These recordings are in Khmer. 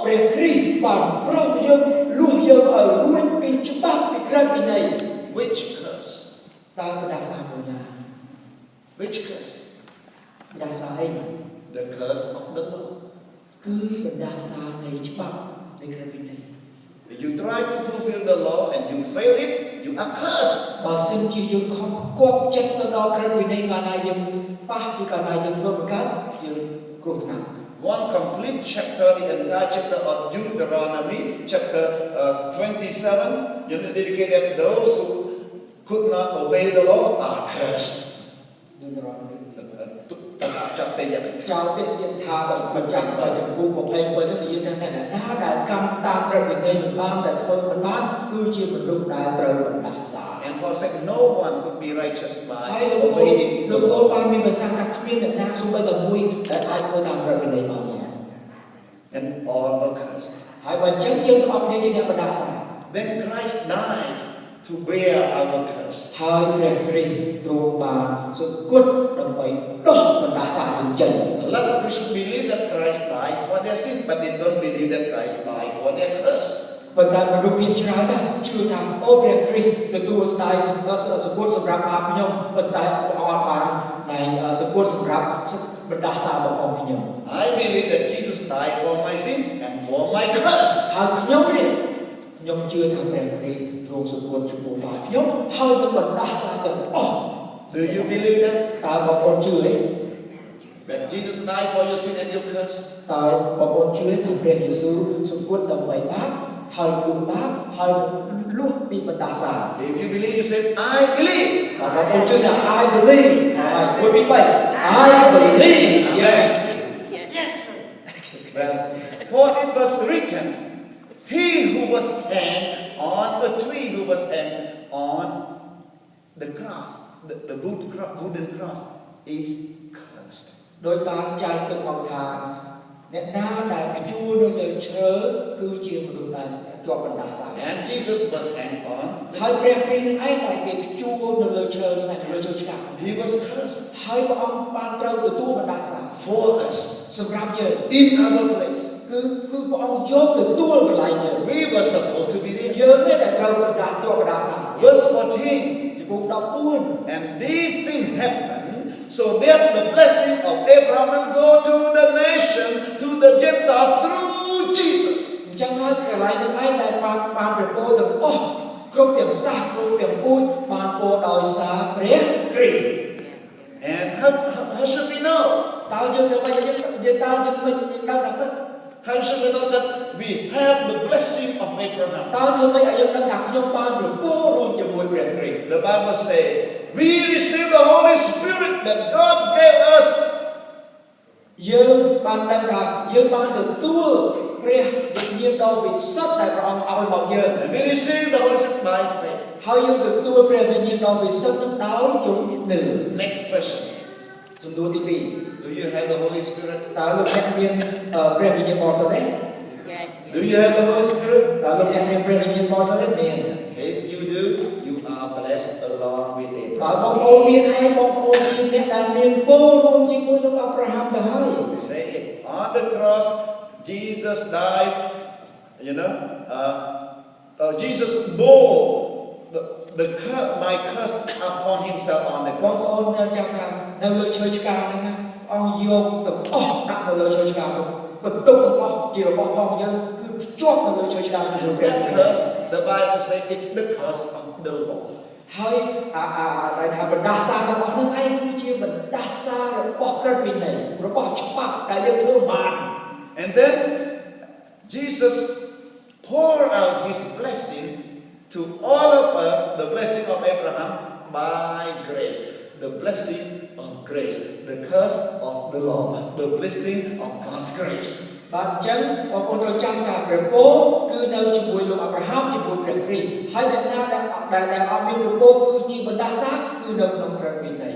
ព្រះគ្រីស្ទបានប្រោសយើងលួសយើងឲ្យរួចពីច្បាប់ពីក្រឹតវិន័យ Which curse? តើបណ្ដាសាមួយណា Which curse? បណ្ដាសាអី The curse of the law. គឺបណ្ដាសានៃច្បាប់នៃក្រឹតវិន័យ If you try to fulfill the law and you fail it, you are cursed. បើសិនជាយើងខំគប់ចិត្តទៅដល់ក្រឹតវិន័យកាលណាយើងប៉ះឬកាលណាយើងធ្វើបង្កើតយើងគ្រោះថ្នាក់ One complete chapter, the entire chapter of Deuteronomy, chapter 27, you dedicated those who could not obey the law are cursed. ចាប់តែយ៉ាងចោលទៀតយើងថាដល់បញ្ចាំដល់ចំពោះ27នេះយើងថាណាដែលកម្មតាមក្រឹតវិន័យមិនបានតែធ្វើមិនបានគឺជាមនុស្សដែលត្រូវបណ្ដាសា And Paul said no one could be righteous by obeying the law. លោកបានមានប្រសាសន៍ថាគ្មានអ្នកណាសូម្បីតែមួយដែលអាចធ្វើតាមក្រឹតវិន័យបានទេ And all were cursed. ហើយបើអញ្ចឹងយើងទាំងអស់គ្នាជាអ្នកបណ្ដាសា Then Christ died to bear our curse. ហើយព្រះគ្រីស្ទទ្រង់បានសង្កត់ដើម្បីដោះបណ្ដាសាយើងចេញ A lot of Christians believe that Christ died for their sin, but they don't believe that Christ died for their curse. ប៉ុន្តែមនុស្សមានច្រើនណាស់ជឿថាអូព្រះគ្រីស្ទទទួលស្ដាយសង្កត់សម្រាប់បាបខ្ញុំប៉ុន្តែព្រះអង្គបានតែសង្កត់សម្រាប់បណ្ដាសារបស់ខ្ញុំ I believe that Jesus died for my sin and for my curse. ហើយខ្ញុំជឿថាព្រះគ្រីស្ទទ្រង់សង្កត់ចំពោះបាបខ្ញុំហើយនឹងបណ្ដាសាទាំងអស់ Do you believe that? តើបងប្អូនជឿទេ That Jesus died for your sin and your curse? តើបងប្អូនជឿថាព្រះយេស៊ូវសង្កត់ដើម្បីបាបហើយលុបបាបហើយលុះពីបណ្ដាសា If you believe, you say I believe. បងប្អូនជឿថា I believe. មួយពីរ I believe. Yes. Yes. Well, for it was written, he who was hanged on a tree, who was hanged on the cross, the wooden cross, is cursed. ដោយបានចែងទុកមកថាអ្នកណាដែលព្យួរនៅលើឈើគឺជាមនុស្សដែលជាប់បណ្ដាសា And Jesus was hanged on. ហើយព្រះគ្រីស្ទឯងតែគេព្យួរនៅលើឈើនោះនៅលើឈើឆ្កាង He was cursed. ហើយព្រះអង្គបានត្រូវទទួលបណ្ដាសា For us. សម្រាប់យើង In our place. គឺព្រះអង្គយកទទួលកន្លែងយើង We were supposed to be there. យើងនេះដែលត្រូវបណ្ដាជាប់បណ្ដាសា Verse 14. ចំពោះ14 And these things happened so that the blessing of Abraham will go to the nation, to the Gentiles through Jesus. អញ្ចឹងហើយកន្លែងនេះឯងដែលបានប្រពោទាំងអស់គ្រប់ទាំងសាសគ្រប់ទាំងពូជបានពោដោយសារព្រះគ្រីស្ទ And how should we know? តើយើងធ្វើម៉េចយើងដឹងថាពិត How should we know that we have the blessing of Abraham? តើធ្វើម៉េចឲ្យយើងដឹងថាខ្ញុំបានប្រពោរួមជាមួយព្រះគ្រីស្ទ The Bible says we receive the Holy Spirit that God gave us. យើងបានដឹងថាយើងបានទទួលព្រះវិញ្ញាណដ៏វិសុទ្ធដែលព្រះអង្គឲ្យមកយើង We receive the Holy Spirit by faith. ហើយយើងទទួលព្រះវិញ្ញាណដ៏វិសុទ្ធនឹងដោយជំនឿ Next question. សំណួរទី2 Do you have the Holy Spirit? តើលោកអ្នកមានព្រះវិញ្ញាណបរិសុទ្ធទេ Do you have the Holy Spirit? តើលោកអ្នកមានព្រះវិញ្ញាណបរិសុទ្ធទេមាន If you do, you are blessed along with it. តើបងប្អូនមានហើយបងប្អូនជាអ្នកដែលមានពររួមជាមួយនឹងអាប់រ៉ាហាំទៅហើយ Say it. On the cross, Jesus died. You know, Jesus bore my curse upon himself on the cross. បងប្អូនចាំថានៅលើឈើឆ្កាងហ្នឹងណាអង្គយកទាំងអស់ដាក់នៅលើឈើឆ្កាងនោះបន្ទុកទាំងអស់ជារបស់ផងយើងគឺភ្ជាប់នៅលើឈើឆ្កាងជាមួយព្រះ curse the Bible says it's the curse of the law ហើយដែលថាបណ្ដាសាទាំងអស់ហ្នឹងឯងគឺជាបណ្ដាសារបស់ក្រឹតវិន័យរបស់ច្បាប់ដែលយើងធ្វើបាន And then Jesus poured out his blessing to all of us, the blessing of Abraham by grace, the blessing of grace, the curse of the law, the blessing of God's grace. បាទអញ្ចឹងបងប្អូនត្រូវចាំថាព្រះពរគឺនៅជាមួយលោកអាប់រ៉ាហាំជាមួយព្រះគ្រីស្ទហើយអ្នកណាដែលអត់មានព្រះពរគឺជាបណ្ដាសាគឺនៅក្នុងក្រឹតវិន័យ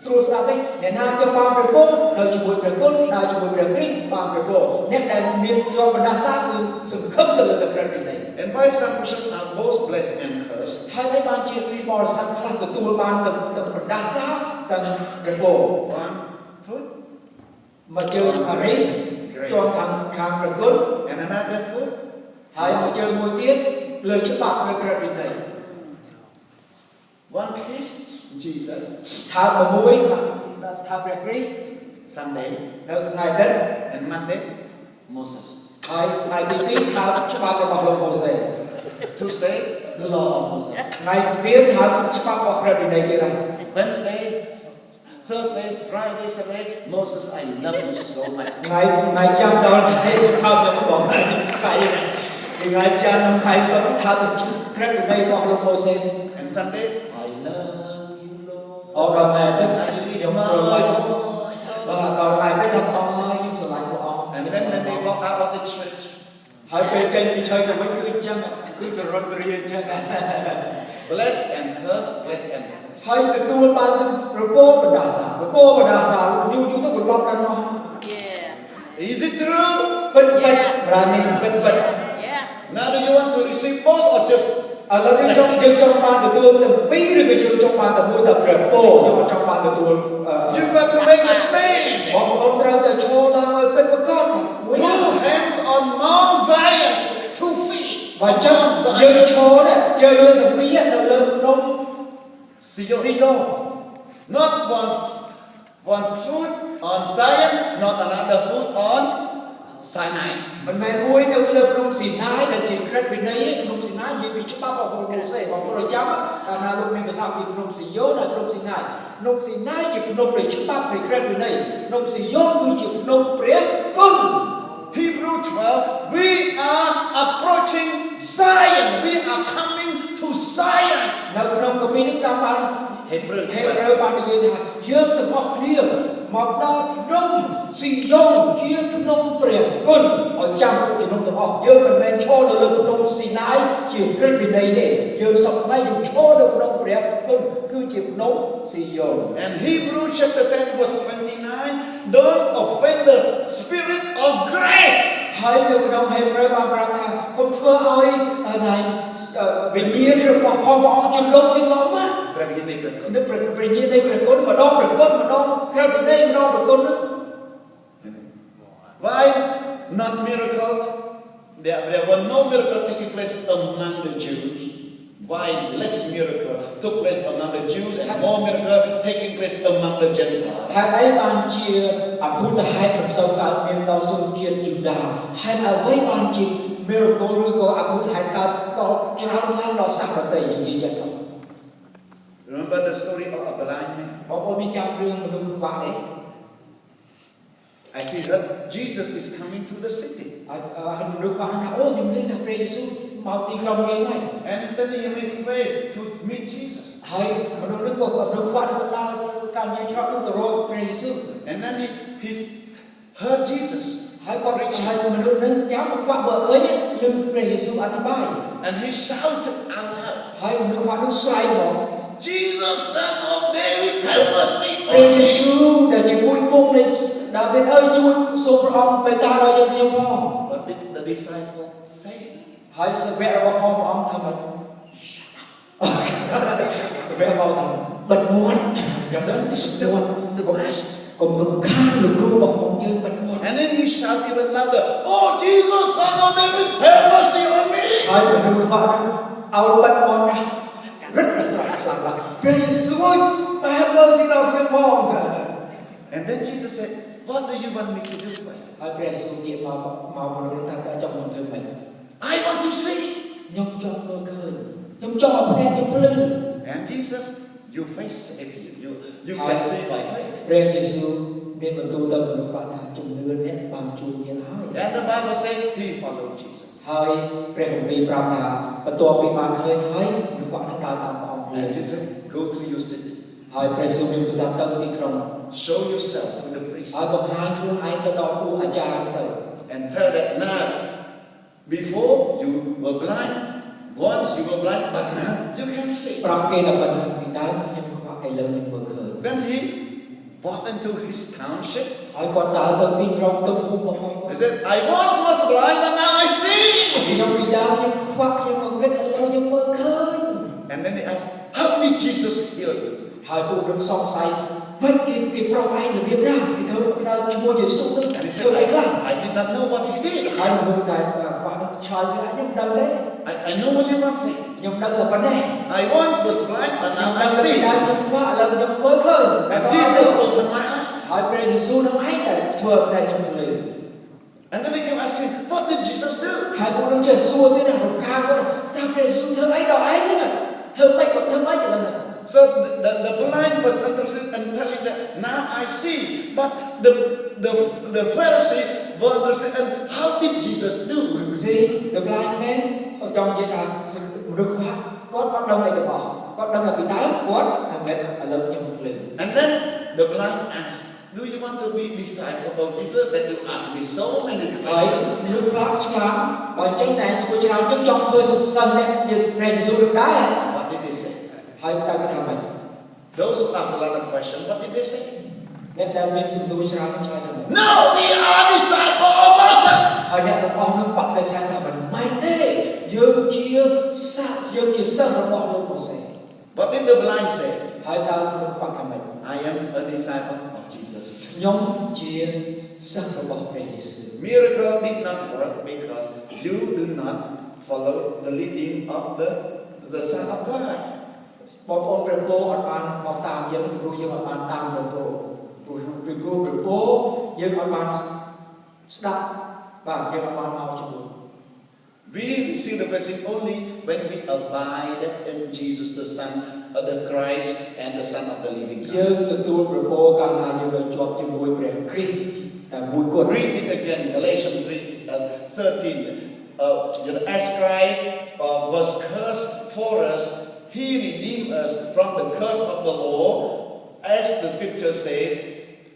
ស្រួលស្ដាប់ទេអ្នកណាយកបានព្រះពរនៅជាមួយព្រះគុណដើរជាមួយព្រះគ្រីស្ទបានព្រះពរអ្នកដែលមានយកបណ្ដាសាគឺសង្ឃឹមទៅលើក្រឹតវិន័យ And why some Christians are both blessed and cursed? ហើយបានជាគ្រីស្ទបរិស័ទខ្លះទទួលបានទាំងបណ្ដាសាទាំងព្រះពរ One foot មកជើង grace grace. ជាប់ខាងព្រះគុណ And another foot, ហើយមួយជើងមួយទៀតលើច្បាប់លើក្រឹតវិន័យ one piece, Jesus, ថា6ថាព្រះគ្រីស្ទ Sunday, នៅថ្ងៃអាទិត្យ and Monday, Moses. ហើយថ្ងៃទី2ថាច្បាប់របស់លោកម៉ូសេ Tuesday, the law of Moses. ថ្ងៃទី2ថាច្បាប់របស់ក្រឹតវិន័យទៀតហើយ Wednesday, Thursday, Friday, Saturday, Moses, I love you so much. ថ្ងៃចាំដល់ថ្ងៃថាខ្ញុំบอกខ្ញុំស្គាល់ថ្ងៃចាំដល់ថ្ងៃសុក្រថាក្រឹតវិន័យរបស់លោកម៉ូសេ And Sunday, I love you, Lord. អរដល់ថ្ងៃអាទិត្យ I live ខ្ញុំ my ស្រឡាញ់ life. បាទដល់ថ្ងៃអាទិត្យថាខ្ញុំស្រឡាញ់ព្រះអង្គ And then when they walk out of the church, ហើយពេលចេញពីឆ្លើយទៅវិញគឺអញ្ចឹងគឺទៅរត់រៀនអញ្ចឹង blessed and cursed, blessed and cursed. ហើយទទួលបានប្រពោបណ្ដាសាយូរទៅបន្លប់ដល់នោះ Is it true? ពិតប្រានេះពិត Now do you want to receive both or just ឥឡូវនេះយើងចង់បានទទួលទាំងពីរឬក៏យើងចង់បានតែមួយតែព្រះពោយើងចង់បានទទួល you got to make a stand. បងប្អូនត្រូវតែឈរឡើងឲ្យពិតប្រាកដមួយ Two hands on Mount Zion, 2 feet បើ on ចឹង Mount យើង Zion. ឈរនេះយើងទាំងពីរនៅលើភ្នំ See you. ស៊ីយ៉ូ Not one foot on Zion, not another foot on Sinai. មិនមែនមួយនៅលើភ្នំស៊ីណាយដែលជាក្រឹតវិន័យភ្នំស៊ីណាយនិយាយពីច្បាប់របស់ព្រះម៉ូសេបងប្អូនចាំកាលណាលោកមានភាសាពីភ្នំស៊ីយ៉ូនិងភ្នំស៊ីណាយភ្នំស៊ីណាយជាភ្នំនៃច្បាប់នៃក្រឹតវិន័យភ្នំស៊ីយ៉ូគឺជាភ្នំព្រះគុណ Hebrew 12, we are approaching Zion. We are coming to Zion. នៅក្នុងកាពីនេះតាមបាន Hebrew ហេព្រើរបាននិយាយថាយើងទាំងអស់គ្នាមកដល់ភ្នំស៊ីយ៉ូជាភ្នំព្រះគុណឲ្យចាំពួកជំនុំទាំងអស់យើងមិនមែនឈរនៅលើភ្នំស៊ីណាយជាក្រឹតវិន័យទេយើងសពថ្ងៃយើងឈរនៅក្នុងព្រះគុណគឺជាភ្នំស៊ីយ៉ូ And Hebrew chapter 10 verse 29, don't offend the spirit of grace. ហើយនៅក្នុងហេព្រើរបានប្រាប់ថាកុំធ្វើឲ្យវិញ្ញាណរបស់ព្រះអង្គជន្លងមក នៅព្រះញាណនៃព្រះគុណម្ដងព្រះគុណម្ដងក្រឹតវិន័យម្ដងព្រះគុណនោះ Why not miracle? There were no miracle taking place among the Jews. Why less miracle took place among the Jews and more miracle taking place among the Gentiles? ហេតុអីបានជាអភូតហេតុមិនសូវកើតមានដល់ជនជាតិយូដាហេតុអ្វីបានជា miracle ឬក៏អភូតហេតុកើតដល់ច្រើនឡើងដល់សាសដទៃនិយាយចឹងទៅ Remember the story of a blind man? បងប្អូនមានចាំរឿងមនុស្សខ្វះទេ I see that Jesus is coming to the city. ហើយមនុស្សខ្វះហ្នឹងថាអូខ្ញុំឮថាព្រះយេស៊ូវមកទីក្រុងយើងហើយ And then he made his way to meet Jesus. ហើយមនុស្សហ្នឹងក៏មនុស្សខ្វះទៅដល់កាន់ជាច្រកនោះទៅរកព្រះយេស៊ូវ And then he heard Jesus. ហើយគាត់ហើយមនុស្សហ្នឹងចាំមកខ្វះបើឃើញឮព្រះយេស៊ូវអធិប្បាយ And he shouted out loud, ហើយមនុស្សខ្វះហ្នឹងស្រែកមក Jesus, son of David, have mercy ព្រះ on យេ me. ស៊ូវដែលជាមួយពងនៃដាវីតអើយជួយសូមព្រះអង្គមេត្តាដល់យើងខ្ញុំផង What did the disciple say? ហើយសាវករបស់ព្រះអង្គថាម៉េចសាវករបស់ថាបិទមាត់ចាំដល់ Still the master. កុំរំខានលោកគ្រូរបស់ខ្ញុំយើងបិទមាត់ And then he shouted even louder, Oh Jesus, son of David, have mercy on me. ហើយមនុស្សខ្វះហ្នឹងឲ្យបិទមាត់ណារឹតស្រែកខ្លាំងណាស់ព្រះយេស៊ូវបែបលើស៊ីដល់ខ្ញុំផង And then Jesus said, What do you want me to do for you? ហើយព្រះយេស៊ូវនិយាយមកមនុស្សថាតើចង់ខ្ញុំធ្វើម៉េច I want to see. ខ្ញុំចង់មើលឃើញខ្ញុំចង់ឲ្យព្រះខ្ញុំភ្លឺ And Jesus, you face save you. You can see by faith. ព្រះយេស៊ូវមានបន្ទូលដល់មនុស្សខ្លះថាជំនឿនេះបានជួយយើងហើយ And the Bible says he followed Jesus. ហើយព្រះគម្ពីរប្រាប់ថាបន្ទាប់ពីបានឃើញហើយមនុស្សខ្លះនឹងដើរតាមព្រះអង្គ And Jesus said, Go to your city. ហើយព្រះយេស៊ូវមានទូលថាទៅទីក្រុង Show yourself to the priest. ហើយបង្ហាញខ្លួនឯងទៅដល់ពួកអាចារ្យទៅ And tell that now, before you were blind, once you were blind, but now you can see. ប្រាប់គេថាប៉ុណ្ណឹងពីដើមខ្ញុំខ្វះឥឡូវខ្ញុំមើលឃើញ Then he walked into his township. ហើយគាត់ដើរទៅទីក្រុងទៅភូមិរបស់ He said, I once was blind, but now I see. ខ្ញុំពីដើមខ្ញុំខ្វះខ្ញុំមកវិតឥឡូវខ្ញុំមើលឃើញ And then he asked, How did Jesus heal you? ហើយពួកនឹងសង្ស័យ vậy cái pro anh là Việt Nam cái thơ ta chúa Giêsu đó And he thơ said, ấy lắm I did not know what he did. hai người này khoảng trời với lại nhung đâm đấy I know only one thing. nhung đâm là vấn đề I once was blind, but nhung now I đâm là see. đã nhung quá là nhung mới khơi As Jesus opened my eyes. hỏi về Giêsu nó ấy là thừa này nhung lì And then they kept asking, what did Jesus do? hai cũng đứng chơi xua thế nào một khang đó sao về Giêsu thơ ấy đó ấy nữa thơ mấy còn thơ mấy cho lần này. So the blind was understood and telling that now I see. But the Pharisee were understood and how did Jesus do? See, the blind man ở trong giới thà được hóa có đông này được bỏ có đông là bị đá quát hàng mệt ở lần trong một lần. And then the blind asked, do you want to be disciple of Jesus? That you ask me so many Rồi questions. nước hóa xóa còn tranh này của chào chân trong phơi sân này này Giêsu được đá à? What did they say? Hai ta cái thằng này Those who asked a lot of questions, what did they say? nên đã biến sự đối chào cho thằng này. No, we are disciple of Moses. Ở nhà tập ông nó bắt để sang thằng mình mai thế dương chia sân nó bỏ luôn một xe. What did the blind say? Hai ta nó khoan thằng mình. I am a disciple of Jesus. Nhóm chia sân nó bỏ về Giêsu. Miracle did not work because you do not follow the leading of the Son of God. បងប្អូនព្រះពរអត់បានមកតាមយើងព្រោះយើងអត់បានតាមព្រះពរព្រោះព្រះពរយើងអត់បានស្ដាប់បាទយើងអត់បានមកជាមួយ We receive the blessing only when we abide in Jesus, the Son of the Christ and the Son of the living យើ God. ងទទួលព្រះពរកាលណាយើងនៅជាប់ជាមួយព្រះគ្រីស្ទតែមួយគត់ Read it again, Galatians 3:13. As Christ was cursed for us, He redeemed us from the curse of the law. As the scripture says,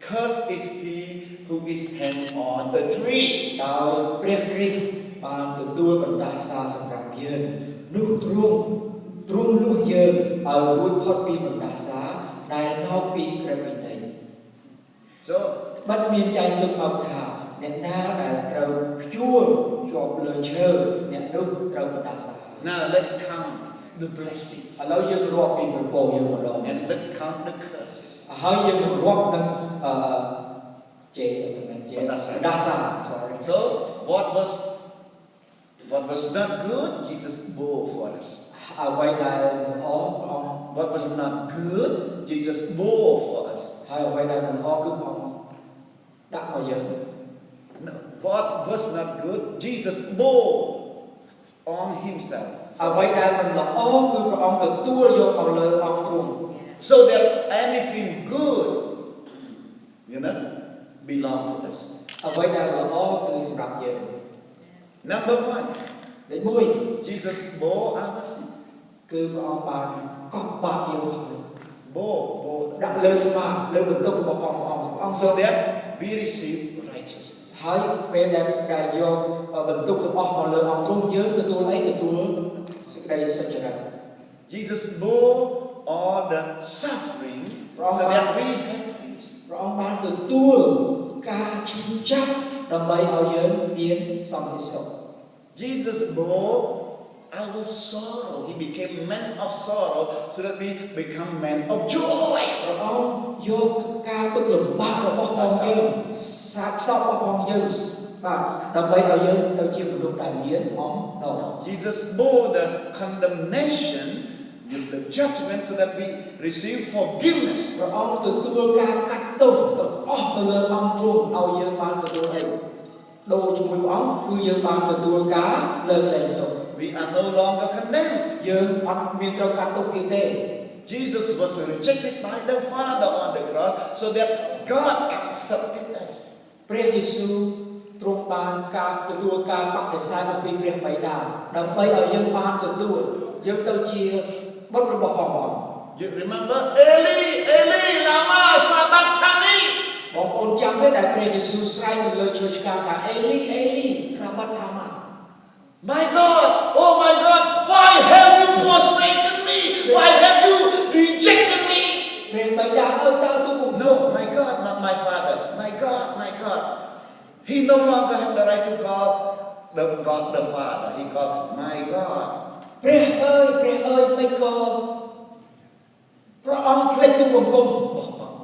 cursed is he who is hanged on a tree. ដោយព្រះគ្រីស្ទបានទទួលបណ្ដាសាសម្រាប់យើងនោះទ្រង់លុះយើងឲ្យរួចផុតពីបណ្ដាសាដែលមកពីក្រឹតវិន័យ So បាត់មានចែងទុកមកថាអ្នកណាដែលត្រូវព្យួរជាប់លើឈើអ្នកនោះត្រូវបណ្ដាសា now let's count the blessings ឥឡូវយើងរាប់ពីប្រពោយើងម្ដង and let's count the curses. ហើយយើងរាប់នឹងជេបណ្ដាសា sorry So what was not good, Jesus bore for us. អ្វីដែលល្អព្រះអង្គ What was not good, Jesus bore for us. ហើយអ្វីដែលមិនល្អគឺព្រះអង្គដាក់មកយើង No, what was not good, Jesus bore on himself. អ្វីដែលមិនល្អគឺព្រះអង្គទទួលយកមកលើអង្គទ្រង់ So that anything good, belong to us. អ្វីដែលល្អគឺសម្រាប់យើង Number one, លេខ1 Jesus bore our sin. គឺព្រះអង្គបានកប់បាបយើងអស់ Bore. ដាក់លើស្មាលើបន្ទុករបស់ព្រះអង្គ So that we receive righteousness. ហើយពេលដែលយកបន្ទុកទាំងអស់មកលើអង្គទ្រង់យើងទទួលអីទទួលសេចក្តីសុចរិត Jesus bore all the suffering so that we have peace. ព្រះអង្គបានទទួលការឈឺចាប់ដើម្បីឲ្យយើងមានសន្តិសុខ Jesus bore our sorrow. He became man of sorrow so that we become men of joy. ព្រះអង្គយកការទុក្ខលំបាករបស់ផងយើងសាកសពរបស់ផងយើងបាទដើម្បីឲ្យយើងទៅជាមនុស្សដែលមានអំណរ Jesus bore the condemnation, the judgment so that we receive forgiveness. ព្រះអង្គទទួលការកាត់ទោសទាំងអស់ទៅលើអង្គទ្រង់ឲ្យយើងបានទទួលអីដូចជាមួយព្រះអង្គគឺយើងបានទទួលការលើកលែងទោស We are no longer condemned. យើងអត់មានត្រូវកាត់ទោសគេទេ Jesus was rejected by the Father on the cross so that God accepted us. ព្រះយេស៊ូវទ្រង់បានការទទួលការបដិសេធអំពីព្រះបិតាដើម្បីឲ្យយើងបានទទួលយើងទៅជាបុត្ររបស់ព្រះអង្គ You remember Eli, Eli, lama sabachthani. បងប្អូនចាំទេដែលព្រះយេស៊ូវស្រែកនៅលើឈើឆ្កាងថាអេលីអេលីសាបាត់ថាម៉ា My God, oh my God, why have you forsaken me? Why have you rejected me? ព្រះបិតាអើតើទូគុំ No, my God, not my Father. My God, my God. He no longer had the right to call the God the Father. He called my God. ព្រះអើយមិនក៏ព្រះអង្គភ្លេចទូបង្គំ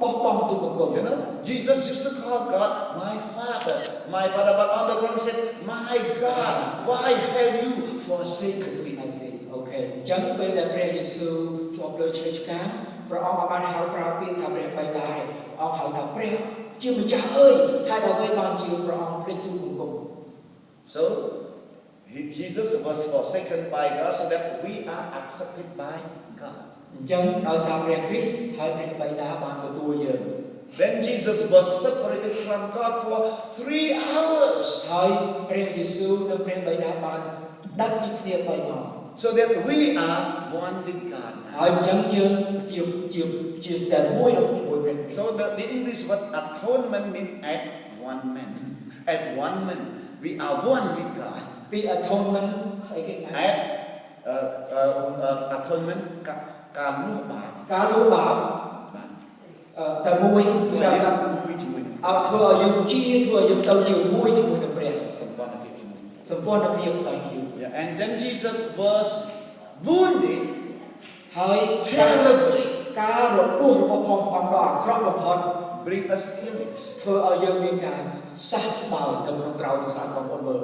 Oh, បោះបង់ទូបង្គំ You know, Jesus used to call God my Father, my Father. But on the cross he said, my God, why have you forsaken me? I see អូខេអញ្ចឹងពេលដែលព្រះយេស៊ូវជាប់លើឈើឆ្កាងព្រះអង្គបានហៅប្រើពាក្យថាព្រះបិតាព្រះអង្គហៅថាព្រះជាម្ចាស់អើយហើយអ្វីបានជាព្រះអង្គភ្លេចទូបង្គំ So Jesus was forsaken by God so that we are accepted by God. អញ្ចឹងដោយសារព្រះគ្រីស្ទហើយព្រះបិតាបានទទួលយើង Then Jesus was separated from God for 3 hours ហើយព្រះយេស៊ូវនិងព្រះបិតាបានដាច់ពីគ្នា3ម៉ោង so that we are one with God. ហើយអញ្ចឹងយើងជាតែមួយជាមួយព្រះ So the English word atonement means at one man. At one man, we are one with God. ពី atonement ស្អីគេ At atonement ការលុបបាប ការលុបបាបតែមួយដោយសារឲ្យធ្វើឲ្យយើងធ្វើឲ្យយើងទៅជាមួយនឹងព្រះសម្ព័ន្ធភាព thank you Yeah, and then Jesus was wounded ហើយ terribly ការរបួសរបស់ព្រះអង្គដ៏អាក្រក់បំផុត bring us healings. ធ្វើឲ្យយើងមានការសះស្បើយនៅក្នុងក្រៅនៃសាស្ត្របងប្អូនមើល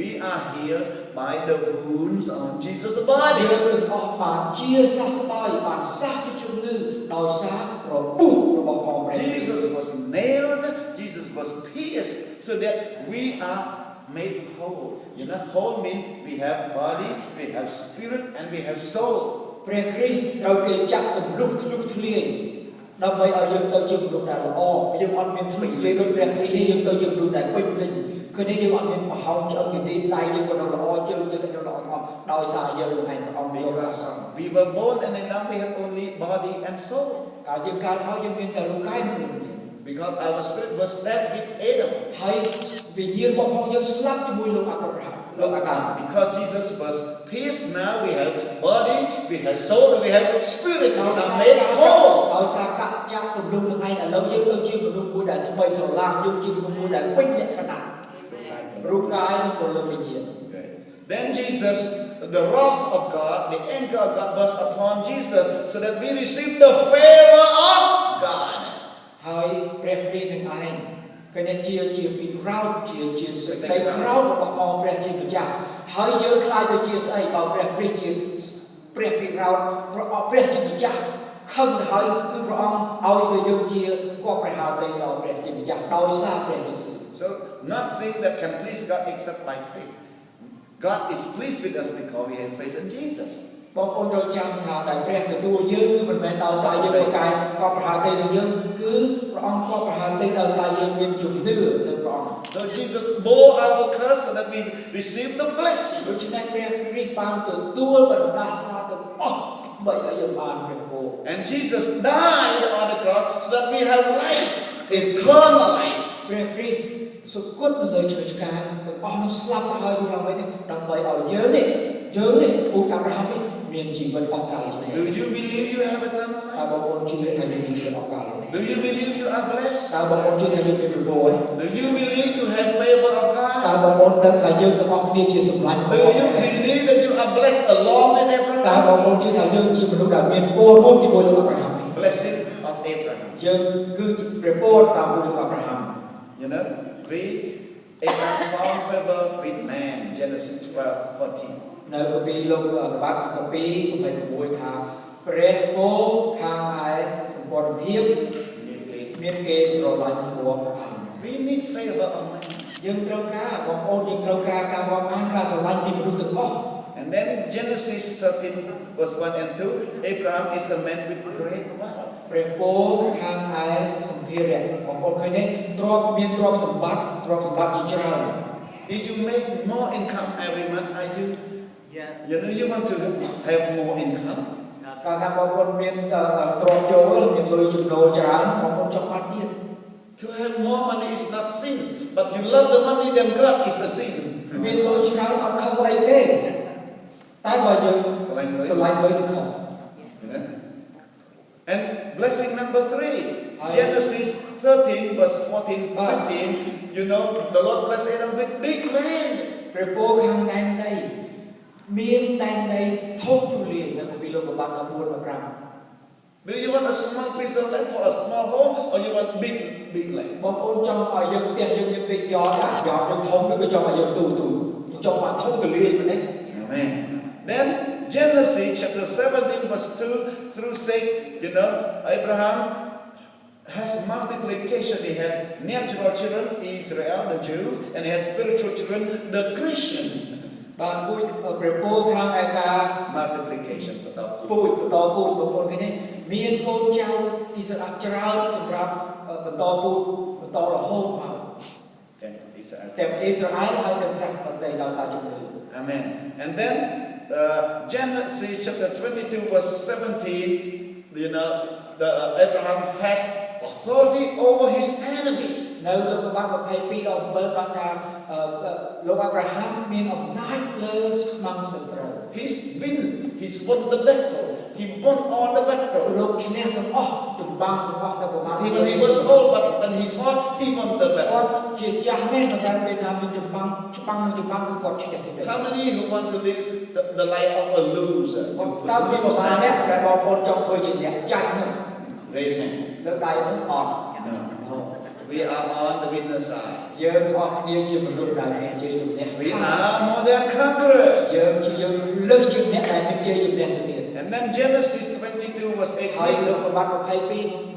We are healed by the wounds on Jesus' body. យើងទាំងអស់បានជាសះស្បើយបានសះពីជំងឺដោយសាររបួសរបស់ផងព្រះ Jesus was nailed, Jesus was pierced so that we are made whole. You know, whole means we have body, we have spirit, and we have soul. ព្រះគ្រីស្ទត្រូវគេចាក់ទម្លុះធ្លុះធ្លាយដើម្បីឲ្យយើងទៅជាមនុស្សដែលល្អយើងអត់មានធ្លុះធ្លាយដូចព្រះគ្រីស្ទទេយើងទៅជាមនុស្សដែលពេញលេញគឺនេះយើងអត់មានប្រហោងឆ្អឹងពីដៃយើងក៏នៅល្អជើងយើងក៏នៅល្អដោយសារយើងនឹងឯងព្រះអង្គយក Because we were born and then now we have only body and soul. កាលយើងកើតមកយើងមានតែរូបកាយនិងវិញ្ញាណ Because our spirit was dead with Adam. ហើយវិញ្ញាណរបស់ផងយើងស្លាប់ជាមួយលោកអាប់រ៉ាហាំលោកអាដាម Because Jesus was pierced, now we have body, we have soul, and we have spirit. We are made whole. ដោយសារកាក់ចាក់ទម្លុះនឹងឯងឥឡូវយើងទៅជាមនុស្សមួយដែលថ្មីស្រឡាងយើងជាមនុស្សមួយដែលពេញលក្ខណៈរូបកាយនិងព្រលឹងវិញ្ញាណ Then Jesus, the wrath of God, the anger of God was upon Jesus, so that we receive the favor of God. ហើយព្រះគ្រីស្ទនឹងឯងគឺនេះជាពីក្រោតជាសេចក្តីក្រោតរបស់អង្គព្រះជាម្ចាស់ហើយយើងខ្លាចទៅជាស្អីបើព្រះគ្រីស្ទជាព្រះពីក្រោតព្រះជាម្ចាស់ខឹងទៅហើយគឺព្រះអង្គឲ្យទៅយើងជាគប់ព្រះហឫទ័យដល់ព្រះជាម្ចាស់ដោយសារព្រះយេស៊ូវ So nothing that can please God except by faith. God is pleased with us because we have faith in Jesus. បងប្អូនត្រូវចាំថាតែព្រះទទួលយើងគឺមិនមែនដោយសារយើងប្រកែកប់ប្រហារទៅនឹងយើងគឺព្រះអង្គកប់ប្រហារទៅដោយសារយើងមានជំនឿលើព្រះអង្គ So Jesus bore our curse so that we receive the blessing. ដូច្នេះព្រះគ្រីស្ទបានទទួលបណ្ដាសាទាំងអស់បីឲ្យយើងបានព្រះពរ And Jesus died on the cross so that we have life, eternal life. ព្រះគ្រីស្ទសុគតនៅលើឈើឆ្កាងទាំងអស់នោះស្លាប់ទៅហើយរស់ឡើងវិញដើម្បីឲ្យយើងនេះពូអាប់រ៉ាហាំនេះមានជីវិតអស់កលជំនឿ Do you believe you have eternal តើ life? បងប្អូនជឿថាយើងមានជីវិតអស់កល Do you believe you are blessed? តើបងប្អូនជឿថាយើងមានព្រះពរ Do you believe you have favor of តើ God? បងប្អូនដឹងថាយើងទាំងអស់គ្នាជាសម្លាញ់ Do you believe that you are blessed along with តើ Abraham? បងប្អូនជឿថាយើងជាមនុស្សដែលមានពររួមជាមួយលោកអាប់រ៉ាហាំ Blessing of Abraham. យើងគឺជាព្រះពរតាមលោកអាប់រ៉ាហាំ You know, Abraham found favor with man. Genesis 12:14. នៅកាពីលោកកបាត់កាពី26ថាព្រះពរខាងឯសម្ព័ន្ធភាពមានគេស្រឡាញ់រាប់អាន We need favor of man. យើងត្រូវការបងប្អូនយើងត្រូវការការរាប់អានការស្រឡាញ់ពីមនុស្សទាំងអស់ And then Genesis 13 verse 1 and 2, Abraham is a man with great wealth. ព្រះពរខាងឯសម្ភារៈបងប្អូនឃើញទេមានទ្រព្យសម្បត្តិជាច្រើន If you make more income every month, are you? You know, you want to have more income. កាលណាបងប្អូនមានទ្រព្យចូលមានលុយចំណូលច្រើនបងប្អូនចង់បានទៀត To have more money is not sin, but you love the money, then God is a sin. មានលុយច្រើនអត់ខុសអីទេតែបើយើងស្រឡាញ់លុយនឹងខុស You know? And blessing number 3, Genesis 13 verse 14, 15. You know, the Lord blessed Adam with big land. ព្រះពរខាងដែនដីមានដែនដីធំទូលាយនៅពីលោកកបាត់14 15 Do you want a small piece of land for a small home or you want big land? បងប្អូនចង់ឲ្យយើងផ្ទះយើងមានពេកយ៉តយើងធំឬក៏ចង់ឲ្យយើងទូចង់បានធំទលាយមែនទេ Amen. Then Genesis chapter 17 verse 2 through 6, you know, Abraham has multiplication. He has natural children, Israel, the Jews, and he has spiritual children, the Christians. បាទពូជព្រះពរខាងឯកា Multiplication. ពូជបន្តពូជបងប្អូនឃើញទេមានកូនចៅអ៊ីស្រាអែលច្រើនសម្រាប់បន្តពូជបន្តរហូតមក And Israel. ទាំងអ៊ីស្រាអែលហើយទាំងសាសន៍ដទៃដោយសារជំនឿ Amen. And then Genesis chapter 22 verse 17, you know, Abraham has authority over his enemies. នៅលោកកបាត់22ដល់7បានថាលោកអាប់រ៉ាហាំមានអំណាចលើខ្មាំងសត្រូវ He's won the battle. He won all the battle. លោកឈ្នះទាំងអស់ចម្បាំងទាំងអស់ដែលប្រមាណ Even he was old, but when he fought, he won the គាត់ battle. ជាចាស់មែនតែពេលណាមានចម្បាំងនឹងចម្បាំងគឺគាត់ឈ្នះទៅ How many who want to live the life of a loser? តើមានប្រមាណអ្នកដែលបងប្អូនចង់ធ្វើជាអ្នកចាញ់នោះ Raise hand. លើកដៃនោះអត់ No. We are on the winner side. យើងទាំងអស់គ្នាជាមនុស្សដែលមានជ័យជំនះ We are more than conquerors. យើងលើសជាអ្នកដែលមានជ័យជំនះទៅទៀត And then Genesis 22 verse ហើយលោក 18. កបាត់22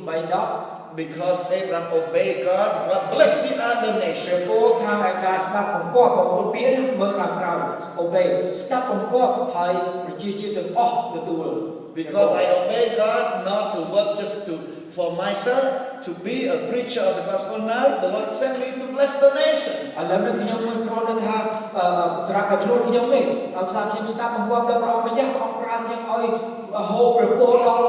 3 Because Abraham obeyed God, God blessed the other ព្រះ nation. គោខាងឯការស្ដាប់បង្គាប់បងប្អូនពាក្យណាមើលខាងក្រៅអូបេស្ដាប់បង្គាប់ហើយប្រជាជាតិទាំងអស់ទទួល Because I obey God, not to work just for myself, to be a preacher of the gospel. Now the Lord sent me to bless the nations. ឥឡូវនេះខ្ញុំមិនគ្រាន់តែថាស្រាប់តែខ្លួនខ្ញុំទេដោយសារខ្ញុំស្ដាប់បង្គាប់ដល់ព្រះអង្គម្ចាស់ព្រះអង្គប្រើខ្ញុំឲ្យហូបព្រះពរដល់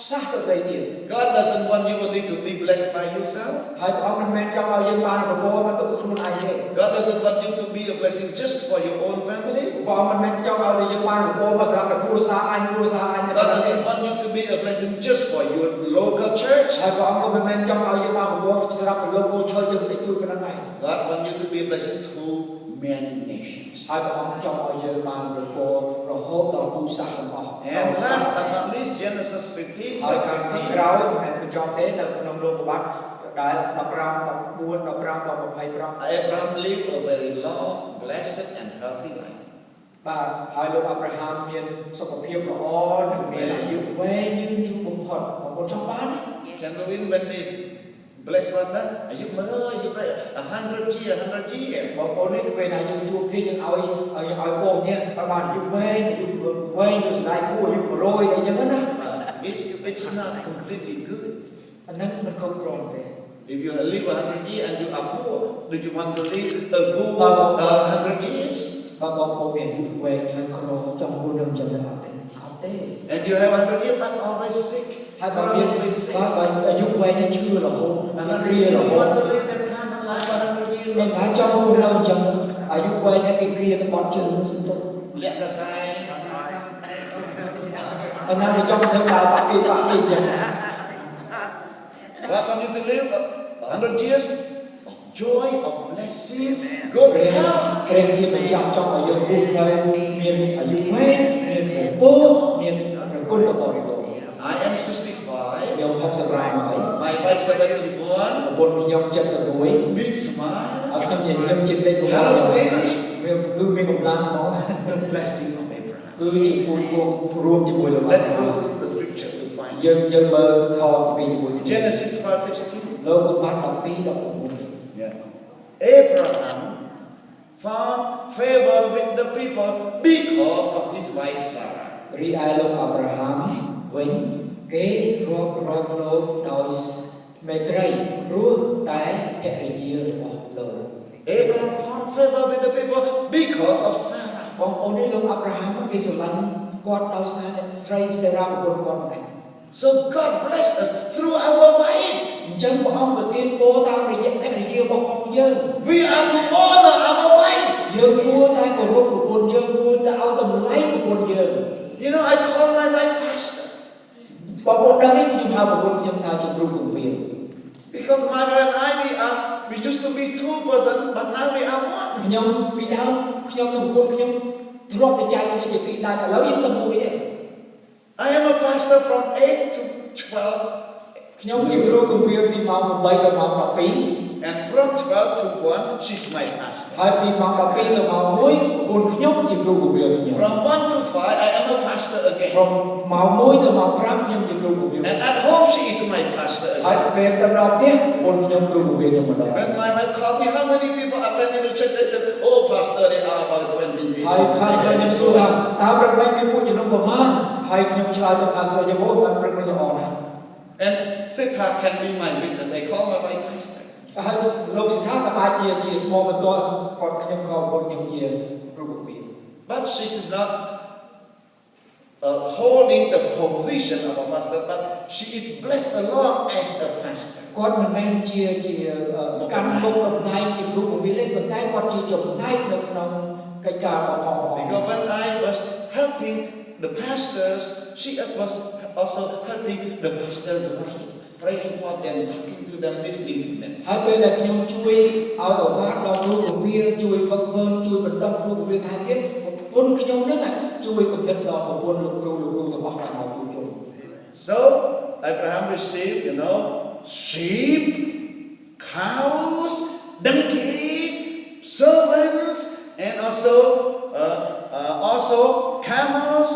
សាសដទៃទៀត God doesn't want you only to be blessed by yourself. ហើយព្រះអង្គមិនមែនចង់ឲ្យយើងបានប្រពរមកទៅខ្លួនឯងទេ God doesn't want you to be a blessing just for your own family. ព្រះអង្គមិនមែនចង់ឲ្យយើងបានប្រពរមកសម្រាប់តែគ្រួសារអញគ្រួសារអញទេ God doesn't want you to be a blessing just for your local church. ហើយព្រះអង្គក៏មិនមែនចង់ឲ្យយើងបានប្រពរសម្រាប់តែលោកគោលឈើយើងតិចតួចប៉ុណ្ណឹងឯង God wants you to be a blessing to many nations. ហើយព្រះអង្គចង់ឲ្យយើងបានប្រពររហូតដល់ពូសាសទាំងអស់ And last but not least, Genesis 15 ហើយ verse ខាង 15. ក្រោយមិនមែនបញ្ចប់ទេនៅក្នុងលោកកបាត់ដែល15 14 15ដល់25 Abraham lived a very long, blessed and healthy life. បាទហើយលោកអាប់រ៉ាហាំមានសុខភាពល្អនិងមានអាយុវែងយឺនយូរបំផុតបងប្អូនចង់បានទេ Can we win when we bless one another? You 100 years, 100 years. បងប្អូននេះពេលណាយើងជួបគ្នាយើងឲ្យបងនេះឲ្យបានអាយុវែងទៅស្ដាយគួរអាយុ100អីចឹងណា It's not completely good. អានឹងមិនគ្រប់គ្រាន់ទេ If you live 100 years and you are poor, do you want to live a good 100 years? បងប្អូនមានអាយុវែងហើយក្រចង់គួរនឹងចំណេះអត់ទេអត់ទេ And you have 100 years but always sick, ហើយបើមាន chronically sick. អាយុវែងនេះឈឺរហូត 100 គ្រា years, រ you ហូត want to live that kind of life 100 years? មិនថាចង់គួរនៅអញ្ចឹងអាយុវែងហើយគេគ្រាទៅបត់ជើងសុំទៅ លាក់កសែង ប៉ុន្តែចង់ធ្វើដើរបាក់គេអញ្ចឹង God wants you to live 100 years of joy, of blessing, good ព្រះ health. ព្រះជាម្ចាស់ចង់ឲ្យយើងរស់នៅមានអាយុវែងមានព្រះពរមានព្រះគុណដ៏បរិបូរណ៍ I am 65. ខ្ញុំ65ហើយ My wife 71. ប្រពន្ធខ្ញុំ71 Big smile. ហើយខ្ញុំញញឹមជាលេខ9 Healthy. វាគឺមានកម្លាំងហ្មង The blessing of Abraham. គឺជាពូជពងរួមជាមួយលោក Let's go through the scriptures to find. យើងមើលខពីជាមួយគ្នា Genesis 12:16. លោកក៏បាន12ដល់9 Yeah. Abraham found favor with the people because of his wife Sarah. រីឯលោកអាប់រ៉ាហាំវិញគេរាប់រកលោកដោយមេត្រីព្រោះតែភរិយារបស់លោក Abraham found favor with the people because of Sarah. បងប្អូននេះលោកអាប់រ៉ាហាំគេស្រឡាញ់គាត់ដោយសារអ្នកស្រីសេរ៉ាប្រពន្ធគាត់ហ្នឹង So God blessed us through our wife. អញ្ចឹងព្រះអង្គប្រទានពរតាមរយៈភរិយារបស់ផងយើង We are to honor our wives. យើងគួរតែគោរពប្រពន្ធយើងគួរតែឲ្យតម្លៃប្រពន្ធយើង You know, I call my wife pastor បងប្អូនដឹងទេខ្ញុំហៅប្រពន្ធខ្ញុំថាជាគ្រូគង្វាល because my wife and I we used to be two person, but now we are one. ខ្ញុំពីដើមខ្ញុំនិងប្រពន្ធខ្ញុំធ្លាប់តែចែកគ្នាជាពីរដែរឥឡូវយើងតែមួយទេ I am a pastor from 8 to 12, ខ្ញុំជាគ្រូគម្ពីរពីម៉ោង8ដល់ម៉ោង12 and from 12 to 1, she's my pastor. ហើយពីម៉ោង12ដល់ម៉ោង1ប្រពន្ធខ្ញុំជាគ្រូគម្ពីរខ្ញុំ From 1 to 5, I am a pastor again. ព្រមម៉ោង1ដល់ម៉ោង5ខ្ញុំជាគ្រូគម្ពីរ And at home, she is my pastor ហើយ again. ពេលទៅដល់ផ្ទះប្រពន្ធខ្ញុំគ្រូគម្ពីរខ្ញុំម្ដង When my wife called me, how many people attended the church? They said, oh, pastor, there are about 20 people. ហើយ pastor ខ្ញុំសួរថាតើព្រឹកមិញមានពួកជំនុំប្រមាណហើយខ្ញុំឆ្លើយទៅ pastor ខ្ញុំអូបានព្រឹកមិញល្អណាស់ And Sitha can be my witness. I call my wife pastor. ហើយលោកសិដ្ឋាក៏អាចជាស្មោបន្ទាល់គាត់ខ្ញុំក៏ប្រពន្ធខ្ញុំជាគ្រូគម្ពីរ But she is not holding the position of a pastor, but she is blessed along as a pastor. គាត់មិនមែនជាកម្មមុខតំណែងជាគ្រូគម្ពីរទេប៉ុន្តែគាត់ជាចំណែកនៅក្នុងកិច្ចការរបស់ព្រះអង្គ Because when I was helping the pastors, she was also helping the pastors praying for them, talking to them, listening to them. ហើយពេលដែលខ្ញុំជួយឲ្យអវាទដល់គ្រូគម្ពីរជួយវឹកវើជួយបណ្ដុះគ្រូគម្ពីរថែមទៀតប្រពន្ធខ្ញុំនឹងជួយគំនិតដល់ប្រពន្ធលោកគ្រូរបស់គាត់មកជួយ So Abraham received, sheep, cows, donkeys, servants, and also camels,